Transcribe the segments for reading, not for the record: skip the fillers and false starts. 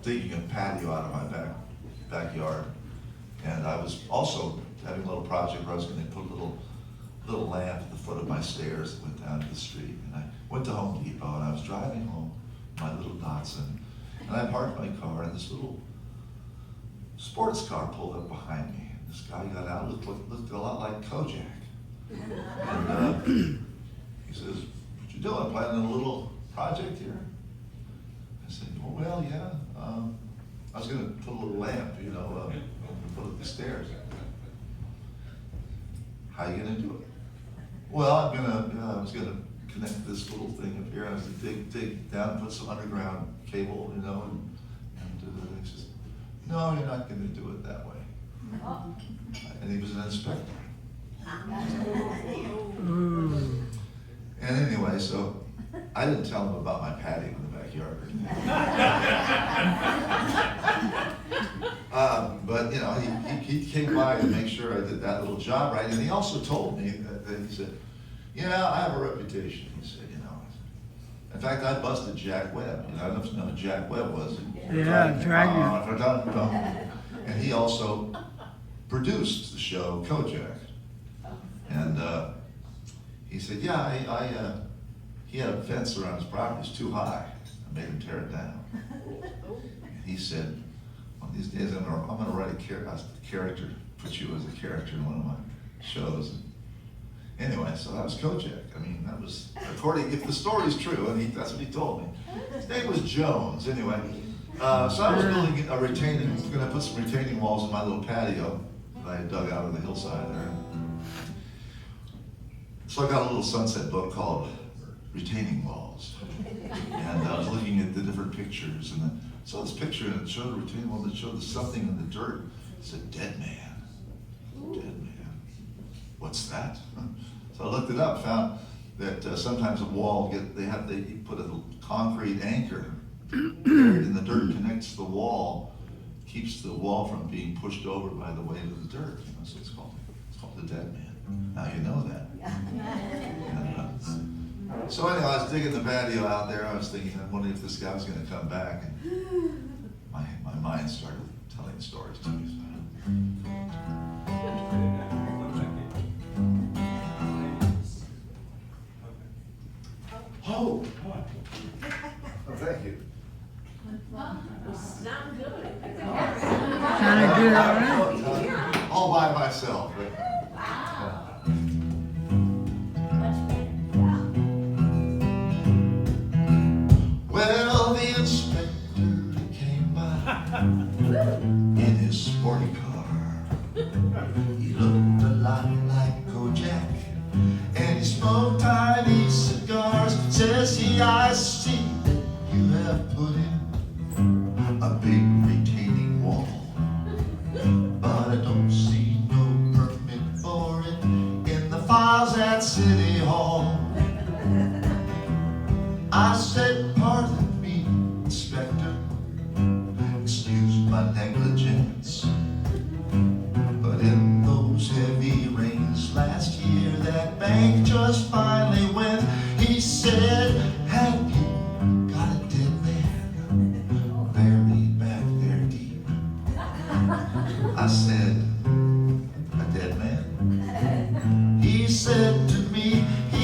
digging a patio out of my backyard. And I was also having a little project where I was gonna put a little lamp at the foot of my stairs that went down to the street. And I went to Home Depot and I was driving home, my little Datsun, and I parked my car and this little sports car pulled up behind me. And this guy got out, looked a lot like Kojak. And he says, "What you doing, planning a little project here?" I said, "Well, yeah, I was gonna put a little lamp, put up the stairs." "How you gonna do it?" "Well, I was gonna connect this little thing up here. I was gonna dig down and put some underground cable, and he says, "No, you're not gonna do it that way." And he was an inspector. And anyway, so I didn't tell him about my patio in the backyard. But he came by to make sure I did that little job right, and he also told me that he said, "I have a reputation." He said, in fact, I busted Jack Webb. I don't know if you know who Jack Webb was. Yeah, Dragnet. And he also produced the show Kojak. And he said, he had a fence around his property. It was too high. I made him tear it down. And he said, "One of these days I'm gonna write a character, put you as a character in one of my shows." And anyway, so that was Kojak. I mean, that was, if the story's true, and that's what he told me. His name was Jones, anyway. So I was building gonna put some retaining walls in my little patio that I had dug out of the hillside there. So I got a little Sunset book called Retaining Walls. And I was looking at the different pictures, and I saw this picture, and it showed a retaining wall that showed something in the dirt. It said, "Dead man." Dead man. What's that? So I looked it up, found that sometimes a wall, they put a concrete anchor buried in the dirt, connects the wall, keeps the wall from being pushed over by the weight of the dirt. So it's called the dead man. Now you know that. So anyway, I was digging the patio out there. I was thinking, I'm wondering if this guy was going to come back, and my mind started telling stories to me. Oh, thank you. Sound good. Sounded good already. All by myself. Well, the inspector came by in his sporty car. He looked a lot like Kojak, and he smoked tiny cigars. Says he, "I see that you have put in a big retaining wall, but I don't see no permit for it in the files at City Hall." I said, "Pardon me, Inspector, excuse my negligence, but in those heavy rains last year, that bank just finally went." He said, "Have you got a dead man buried back there deep?" I said, "A dead man?" He said to me, "A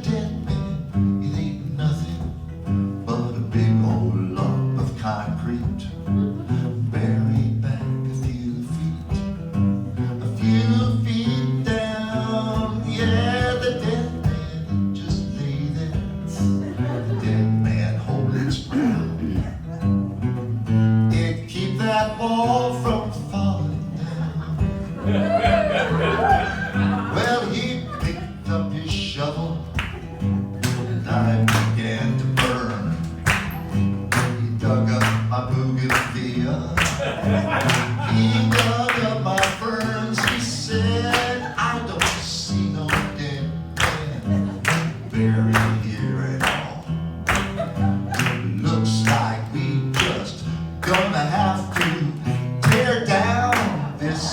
dead man, it ain't nothing but a big old lump of concrete buried back a few feet down. Yeah, the dead man just lay there. The dead man hold its ground. It keep that wall from falling down." Well, he picked up his shovel, and I began to burn. He dug up my bougainvillea. He dug up my ferns. He said, "I don't see no dead man buried here at all. Looks like we just gonna have to tear down this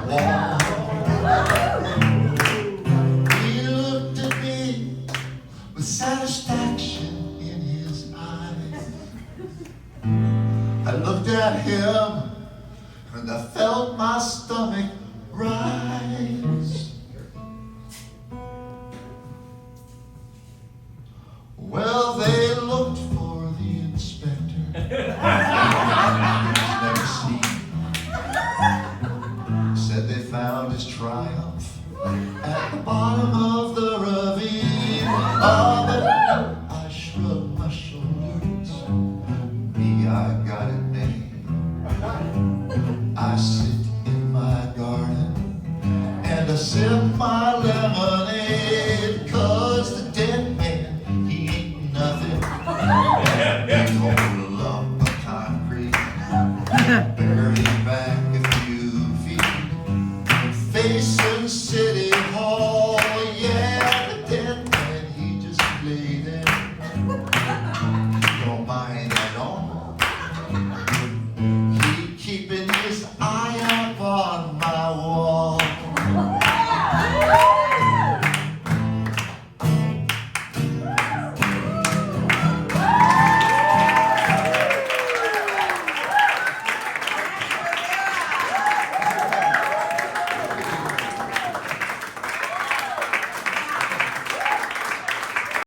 wall." He looked at me with satisfaction in his eyes. I looked at him and I felt my stomach rise. Well, they looked for the inspector. Never seen. Said they found his triumph at the bottom of the ravine. Oh, but I shrugged my shoulders. Me, I got it made. I sit in my garden and I sip my lemonade, 'cause the dead man, he ain't nothing. Big old lump of concrete, buried back a few feet, facing